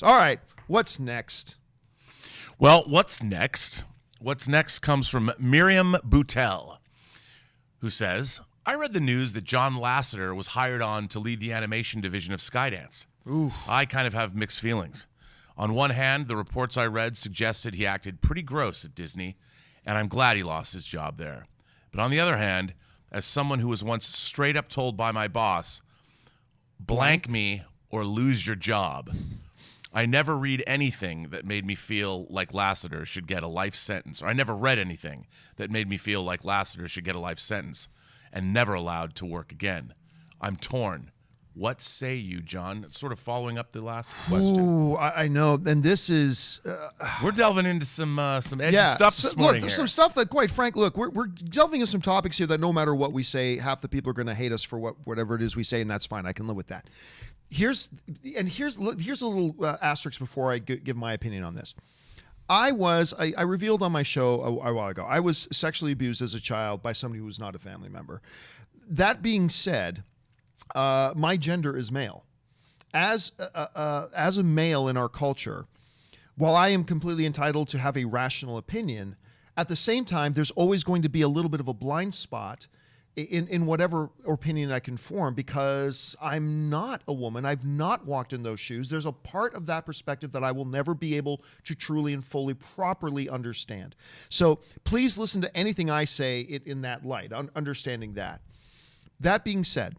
All right, what's next? Well, what's next? What's next comes from Miriam Boutelle, who says, I read the news that John Lasseter was hired on to lead the animation division of Skydance. Ooh. I kind of have mixed feelings. On one hand, the reports I read suggested he acted pretty gross at Disney, and I'm glad he lost his job there. But on the other hand, as someone who was once straight up told by my boss, blank me or lose your job, I never read anything that made me feel like Lasseter should get a life sentence. Or I never read anything that made me feel like Lasseter should get a life sentence and never allowed to work again. I'm torn. What say you, John? Sort of following up the last question. Ooh, I know. And this is... we're delving into some edgy stuff this morning. Look, some stuff that, quite frankly, look, we're delving into some topics here that no matter what we say, half the people are going to hate us for whatever it is we say, and that's fine. I can live with that. Here's a little asterisk before I give my opinion on this. I revealed on my show a while ago, I was sexually abused as a child by somebody who was not a family member. That being said, my gender is male. As a male in our culture, while I am completely entitled to have a rational opinion, at the same time, there's always going to be a little bit of a blind spot in whatever opinion I can form, because I'm not a woman. I've not walked in those shoes. There's a part of that perspective that I will never be able to truly and fully properly understand. So please listen to anything I say in that light, understanding that. That being said,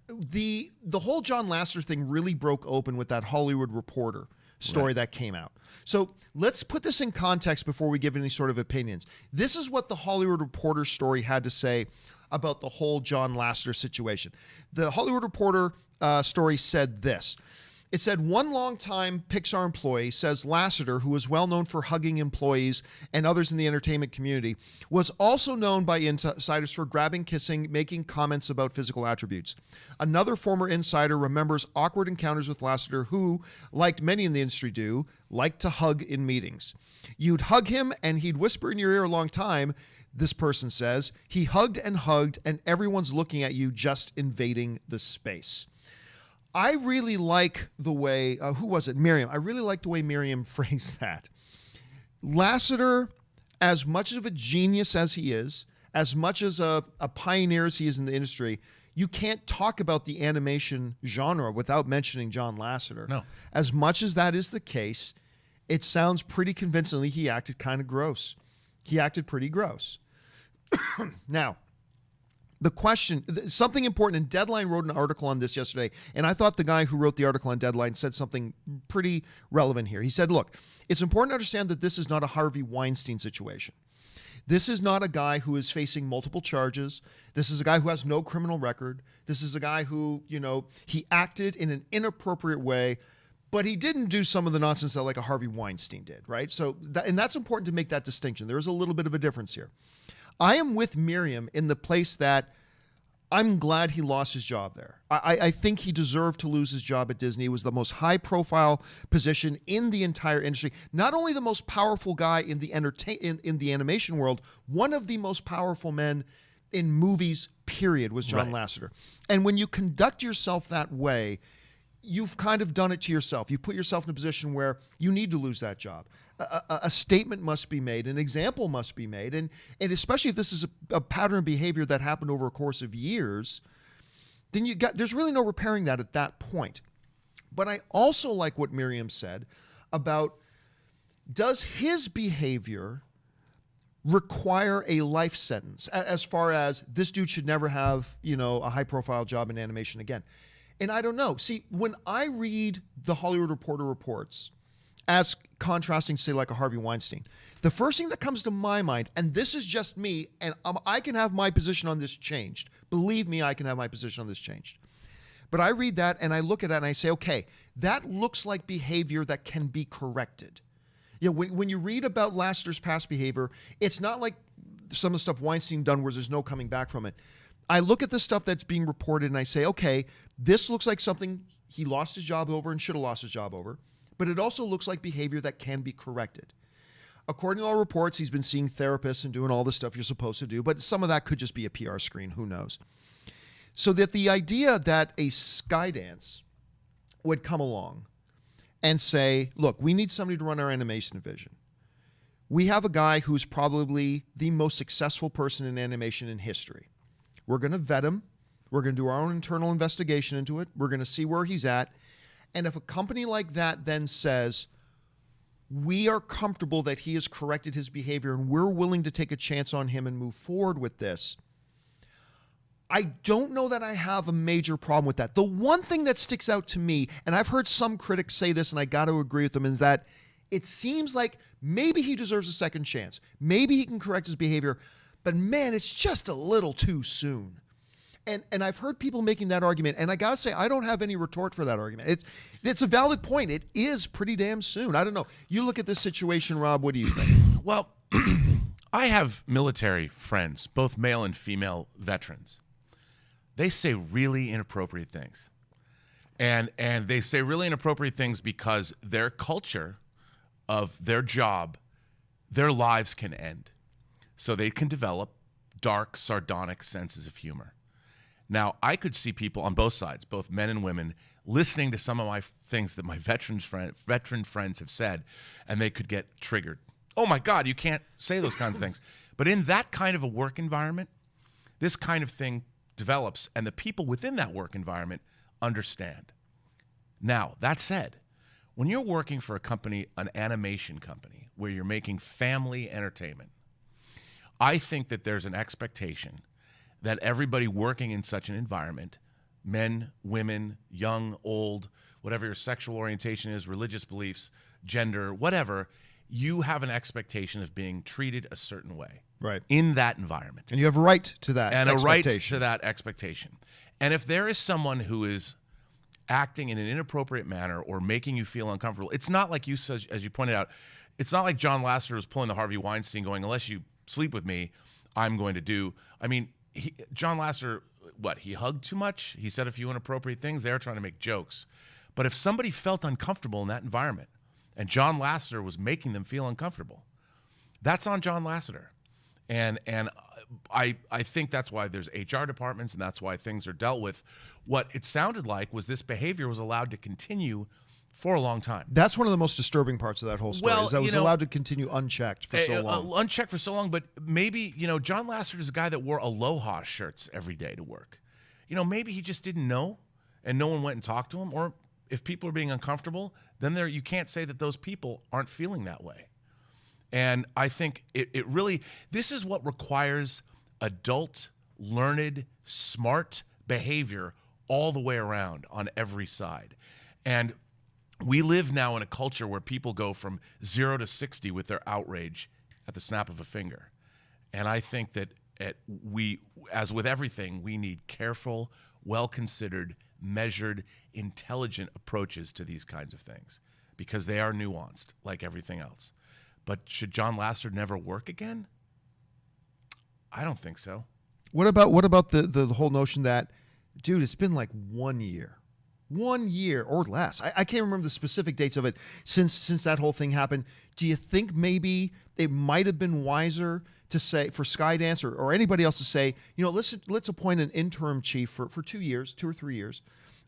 the whole John Lasseter thing really broke open with that Hollywood Reporter story that came out. So let's put this in context before we give any sort of opinions. This is what the Hollywood Reporter story had to say about the whole John Lasseter situation. The Hollywood Reporter story said this. It said, one longtime Pixar employee says Lasseter, who was well known for hugging employees and others in the entertainment community, was also known by insiders for grabbing, kissing, making comments about physical attributes. Another former insider remembers awkward encounters with Lasseter, who, like many in the industry do, liked to hug in meetings. You'd hug him and he'd whisper in your ear a long time. This person says, he hugged, and everyone's looking at you, just invading the space. I really like the way, who was it? Miriam. I really like the way Miriam phrased that. Lasseter, as much of a genius as he is, as much as a pioneer as he is in the industry, you can't talk about the animation genre without mentioning John Lasseter. No. As much as that is the case, it sounds pretty convincingly he acted kind of gross. He acted pretty gross. Now, the question, something important, and Deadline wrote an article on this yesterday, and I thought the guy who wrote the article on Deadline said something pretty relevant here. He said, look, it's important to understand that this is not a Harvey Weinstein situation. This is not a guy who is facing multiple charges. This is a guy who has no criminal record. This is a guy who, he acted in an inappropriate way, but he didn't do some of the nonsense that like a Harvey Weinstein did, right? So, and that's important to make that distinction. There is a little bit of a difference here. I am with Miriam in the place that I'm glad he lost his job there. I think he deserved to lose his job at Disney. It was the most high-profile position in the entire industry. Not only the most powerful guy in the in the animation world, one of the most powerful men in movies, period, was John Lasseter. And when you conduct yourself that way, you've kind of done it to yourself. You put yourself in a position where you need to lose that job. A statement must be made, an example must be made, and especially if this is a pattern of behavior that happened over a course of years, then there's really no repairing that at that point. But I also like what Miriam said about, does his behavior require a life sentence as far as this dude should never have, a high-profile job in animation again? And I don't know. See, when I read the Hollywood Reporter reports, as contrasting, say, like a Harvey Weinstein, the first thing that comes to my mind, and this is just me, and I can have my position on this changed. Believe me, I can have my position on this changed. But I read that and I look at that and I say, okay, that looks like behavior that can be corrected. When you read about Lasseter's past behavior, it's not like some of the stuff Weinstein done where there's no coming back from it. I look at the stuff that's being reported and I say, okay, this looks like something he lost his job over and should have lost his job over. But it also looks like behavior that can be corrected. According to all reports, he's been seeing therapists and doing all the stuff you're supposed to do, but some of that could just be a PR screen, who knows. So that the idea that a Skydance would come along and say, look, we need somebody to run our animation division. We have a guy who's probably the most successful person in animation in history. We're going to vet him. We're going to do our own internal investigation into it. We're going to see where he's at. And if a company like that then says, we are comfortable that he has corrected his behavior and we're willing to take a chance on him and move forward with this, I don't know that I have a major problem with that. The one thing that sticks out to me, and I've heard some critics say this and I got to agree with them, is that it seems like maybe he deserves a second chance. Maybe he can correct his behavior, but man, it's just a little too soon. And I've heard people making that argument, and I got to say, I don't have any retort for that argument. It's a valid point. It is pretty damn soon. I don't know. You look at this situation, Rob, what do you think? Well, I have military friends, both male and female veterans. They say really inappropriate things. And they say really inappropriate things because their culture of their job, their lives can end. So they can develop dark, sardonic senses of humor. Now, I could see people on both sides, both men and women, listening to some of my things that my veteran friends have said, and they could get triggered. Oh my God, you can't say those kinds of things. But in that kind of a work environment, this kind of thing develops, and the people within that work environment understand. Now, that said, when you're working for a company, an animation company, where you're making family entertainment, I think that there's an expectation that everybody working in such an environment, men, women, young, old, whatever your sexual orientation is, religious beliefs, gender, whatever, you have an expectation of being treated a certain way. Right. In that environment. And you have a right to that and expectation. a right to that expectation. And if there is someone who is acting in an inappropriate manner or making you feel uncomfortable, it's not like you said, as you pointed out, it's not like John Lasseter was pulling the Harvey Weinstein going, unless you sleep with me, I'm going to do. I mean, John Lasseter, what, he hugged too much? He said a few inappropriate things. They're trying to make jokes. But if somebody felt uncomfortable in that environment and John Lasseter was making them feel uncomfortable, that's on John Lasseter. And I think that's why there's HR departments, and that's why things are dealt with. What it sounded like was this behavior was allowed to continue for a long time. That's one of the most disturbing parts of that whole story, is that it was allowed to continue unchecked for so long. Unchecked for so long, but maybe, John Lasseter is a guy that wore Aloha shirts every day to work. Maybe he just didn't know, and no one went and talked to him. Or if people are being uncomfortable, then you can't say that those people aren't feeling that way. And I think it really, this is what requires adult, learned, smart behavior all the way around on every side. And we live now in a culture where people go from 0 to 60 with their outrage at the snap of a finger. And I think that as with everything, we need careful, well-considered, measured, intelligent approaches to these kinds of things because they are nuanced like everything else. But should John Lasseter never work again? I don't think so. What about the whole notion that, dude, it's been like 1 year. 1 year or less. I can't remember the specific dates of it since that whole thing happened. Do you think maybe it might have been wiser to say, for Skydance or anybody else to say, let's appoint an interim chief for 2 years, 2 or 3 years,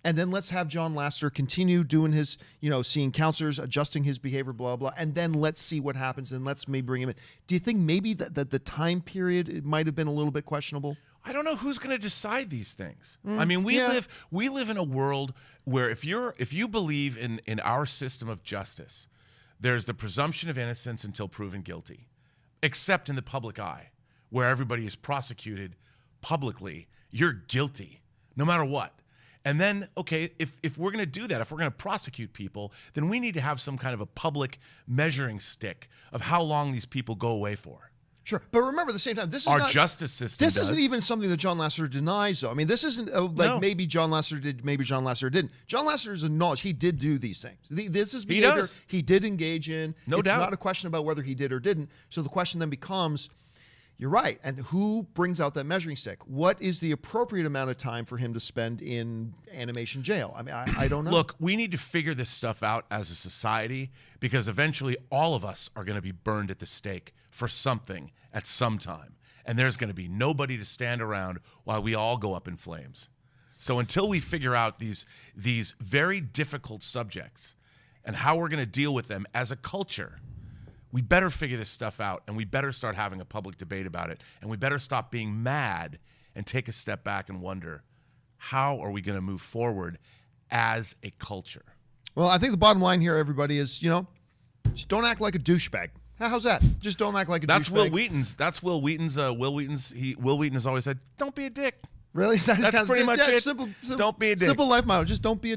and then let's have John Lasseter continue doing his, seeing counselors, adjusting his behavior, blah, blah, and then let's see what happens and let's maybe bring him in. Do you think maybe that the time period it might have been a little bit questionable? I don't know who's going to decide these things. I mean, we live in a world where if you believe in our system of justice, there's the presumption of innocence until proven guilty, except in the public eye, where everybody is prosecuted publicly. You're guilty, no matter what. And then, okay, if we're going to do that, if we're going to prosecute people, then we need to have some kind of a public measuring stick of how long these people go away for. Sure, but remember at the same time, this is our not, justice system. This isn't even something that John Lasseter denies, though. I mean, this isn't No. maybe John Lasseter did, maybe John Lasseter didn't. John Lasseter is acknowledged he did do these things. This is behavior he did engage in. No doubt. It's not a question about whether he did or didn't. So the question then becomes, you're right, and who brings out that measuring stick? What is the appropriate amount of time for him to spend in animation jail? I mean, I don't know. Look, we need to figure this stuff out as a society because eventually all of us are going to be burned at the stake for something at some time. And there's going to be nobody to stand around while we all go up in flames. So until we figure out these very difficult subjects and how we're going to deal with them as a culture. We better figure this stuff out, and we better start having a public debate about it, and we better stop being mad and take a step back and wonder, how are we going to move forward as a culture? Well, I think the bottom line here, everybody, is, just don't act like a douchebag. How's that? Just don't act like a douchebag. That's Will Wheaton's. Will Wheaton has always said, "Don't be a dick." Really? That's pretty much it. Simple. Don't be a dick. Simple life motto. Just don't be a dick.